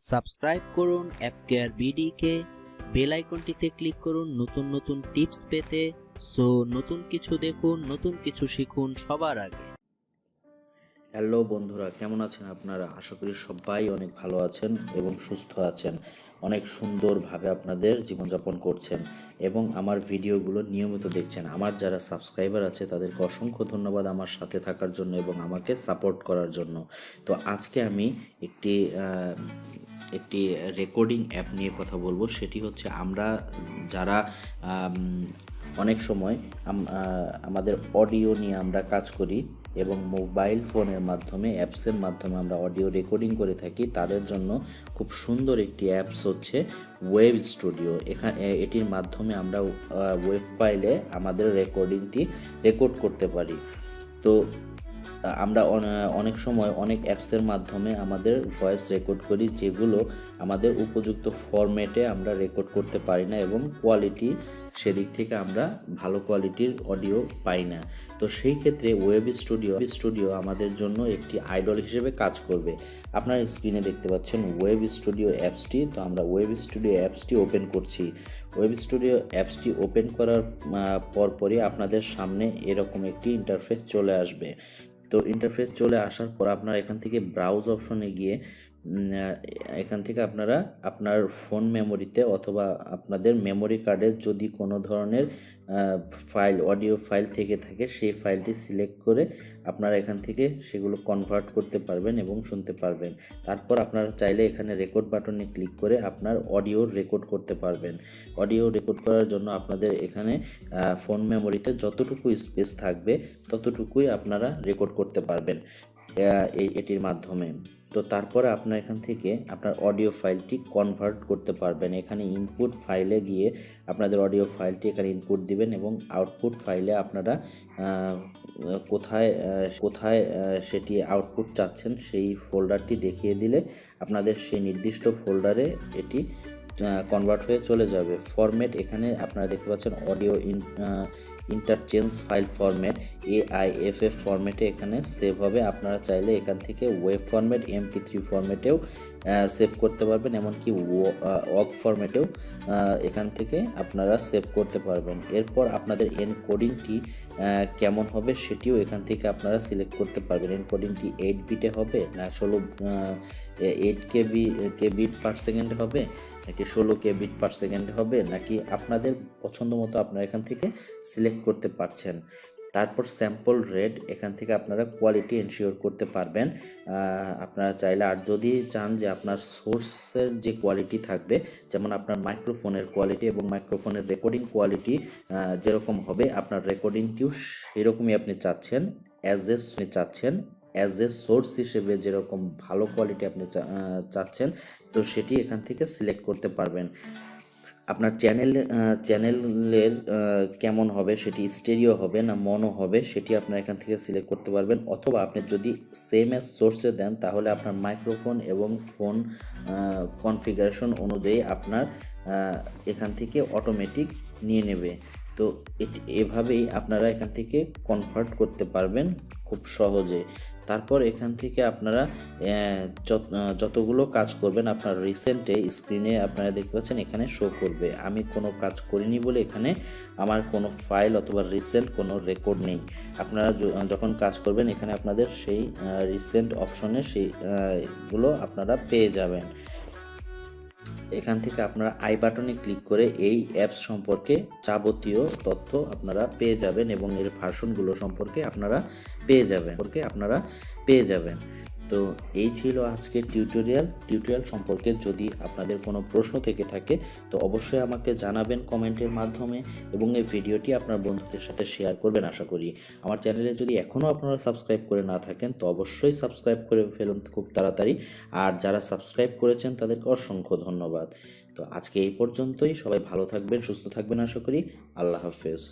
Subscribe করুন app care BD কে, bell আইকনটিতে click করুন নতুন নতুন টিপস পেতে। সো নতুন কিছু দেখুন, নতুন কিছু শিখুন সবার আগে। হ্যালো বন্ধুরা, কেমন আছেন আপনারা? আশা করি সবাই অনেক ভালো আছেন এবং সুস্থ আছেন, অনেক সুন্দরভাবে আপনাদের জীবনযাপন করছেন এবং আমার ভিডিওগুলো নিয়মিত দেখছেন। আমার যারা সাবস্ক্রাইবার আছে তাদেরকে অসংখ্য ধন্যবাদ আমার সাথে থাকার জন্য এবং আমাকে সাপোর্ট করার জন্য। তো আজকে আমি একটি রেকর্ডিং অ্যাপ নিয়ে কথা বলবো। সেটি হচ্ছে আমরা যারা অনেক সময় আমাদের অডিও নিয়ে আমরা কাজ করি এবং মোবাইল ফোনের মাধ্যমে অ্যাপসের মাধ্যমে আমরা অডিও রেকর্ডিং করে থাকি, তাদের জন্য খুব সুন্দর একটি অ্যাপস হচ্ছে ওয়েব স্টুডিও। এটির মাধ্যমে আমরা ওয়েব ফাইলে আমাদের রেকর্ডিংটি রেকর্ড করতে পারি। তো আমরা অনেক সময় অনেক অ্যাপসের মাধ্যমে আমাদের ভয়েস রেকর্ড করি, যেগুলো আমাদের উপযুক্ত ফরম্যাটে আমরা রেকর্ড করতে পারি না এবং কোয়ালিটি সেদিক থেকে আমরা ভালো কোয়ালিটির অডিও পাই না। তো সেই ক্ষেত্রে ওয়েব স্টুডিও আমাদের জন্য একটি আইডল হিসেবে কাজ করবে। আপনারা স্ক্রিনে দেখতে পাচ্ছেন ওয়েব স্টুডিও অ্যাপসটি। তো আমরা ওয়েব স্টুডিও অ্যাপসটি ওপেন করছি। ওয়েব স্টুডিও অ্যাপসটি ওপেন করার পরপরই আপনাদের সামনে এরকম একটি ইন্টারফেস চলে আসবে। তো ইন্টারফেস চলে আসার পর আপনারা এখান থেকে ব্রাউজ অপশনে গিয়ে এখান থেকে আপনারা আপনার ফোন মেমোরিতে অথবা আপনাদের মেমোরি কার্ডে যদি কোনো ধরনের ফাইল, অডিও ফাইল থেকে থাকে, সেই ফাইলটি সিলেক্ট করে আপনারা এখান থেকে সেগুলো কনভার্ট করতে পারবেন এবং শুনতে পারবেন। তারপর আপনারা চাইলে এখানে রেকর্ড বাটনে ক্লিক করে আপনার অডিও রেকর্ড করতে পারবেন। অডিও রেকর্ড করার জন্য আপনাদের এখানে ফোন মেমোরিতে যতটুকু স্পেস থাকবে ততটুকুই আপনারা রেকর্ড করতে পারবেন এটির মাধ্যমে। তো তারপরে আপনার এখান থেকে আপনার অডিও ফাইলটি কনভার্ট করতে পারবেন। এখানে ইনপুট ফাইলে গিয়ে আপনাদের অডিও ফাইলটি এখানে ইনপুট দিবেন এবং আউটপুট ফাইলে আপনারা কোথায় কোথায় সেটি আউটপুট চাচ্ছেন সেই ফোল্ডারটি দেখিয়ে দিলে আপনাদের সেই নির্দিষ্ট ফোল্ডারে এটি কনভার্ট হয়ে চলে যাবে। ফরম্যাট এখানে আপনারা দেখতে পাচ্ছেন audio interchange file format AIFF ফরম্যাটে এখানে সেভ হবে। আপনারা চাইলে এখান থেকে ওয়েব ফরম্যাট MP3 ফরম্যাটেও সেভ করতে পারবেন, এমনকি ওয়াক ফরম্যাটেও এখান থেকে আপনারা সেভ করতে পারবেন। এরপর আপনাদের এনকোডিংটি কেমন হবে সেটিও এখান থেকে আপনারা সিলেক্ট করতে পারবেন। এনকোডিংটি 8 বিটে হবে না 8 কেবিট পার সেকেন্ড হবে, নাকি 16 কেবিট পার সেকেন্ড হবে, নাকি আপনাদের পছন্দ মতো আপনারা এখান থেকে সিলেক্ট করতে পারছেন। তারপর স্যাম্পল রেট এখান থেকে আপনারা কোয়ালিটি এনশিওর করতে পারবেন আপনারা চাইলে। আর যদি চান যে আপনার সোর্সের যে কোয়ালিটি থাকবে, যেমন আপনার মাইক্রোফোনের কোয়ালিটি এবং মাইক্রোফোনের রেকর্ডিং কোয়ালিটি যেরকম হবে, আপনার রেকর্ডিংটিও সেরকমই আপনি চাচ্ছেন, অ্যাজ এ সোর্স হিসেবে যেরকম ভালো কোয়ালিটি আপনি চাচ্ছেন, তো সেটি এখান থেকে সিলেক্ট করতে পারবেন। আপনার চ্যানেলের কেমন হবে, সেটি স্টেরিও হবে না মনো হবে, সেটি আপনার এখান থেকে সিলেক্ট করতে পারবেন। অথবা আপনি যদি সেম অ্যাজ সোর্সে দেন, তাহলে আপনার মাইক্রোফোন এবং ফোন কনফিগারেশন অনুযায়ী আপনার এখান থেকে অটোমেটিক নিয়ে নেবে। তো এভাবেই আপনারা এখান থেকে কনভার্ট করতে পারবেন খুব সহজে। তারপর এখান থেকে আপনারা যতগুলো কাজ করবেন আপনার রিসেন্টে স্ক্রিনে আপনারা দেখতে পাচ্ছেন এখানে শো করবে। আমি কোনো কাজ করিনি বলে এখানে আমার কোনো ফাইল অথবা রিসেন্ট কোনো রেকর্ড নেই। আপনারা যখন কাজ করবেন এখানে আপনাদের সেই রিসেন্ট অপশনে সেইগুলো আপনারা পেয়ে যাবেন। এখান থেকে আপনারা আই বাটনে ক্লিক করে এই অ্যাপস সম্পর্কে যাবতীয় তথ্য আপনারা পেয়ে যাবেন এবং এর ভার্সনগুলো সম্পর্কে আপনারা পেয়ে যাবেন। তো এই ছিল আজকের টিউটোরিয়াল সম্পর্কে। যদি আপনাদের কোনো প্রশ্ন থেকে থাকে তো অবশ্যই আমাকে জানাবেন কমেন্টের মাধ্যমে এবং এই ভিডিওটি আপনার বন্ধুদের সাথে শেয়ার করবেন আশা করি। আমার চ্যানেলে যদি এখনও আপনারা সাবস্ক্রাইব করে না থাকেন তো অবশ্যই সাবস্ক্রাইব করে ফেলুন খুব তাড়াতাড়ি। আর যারা সাবস্ক্রাইব করেছেন তাদেরকে অসংখ্য ধন্যবাদ। তো আজকে এই পর্যন্তই। সবাই ভালো থাকবেন, সুস্থ থাকবেন আশা করি। আল্লাহ হাফেজ।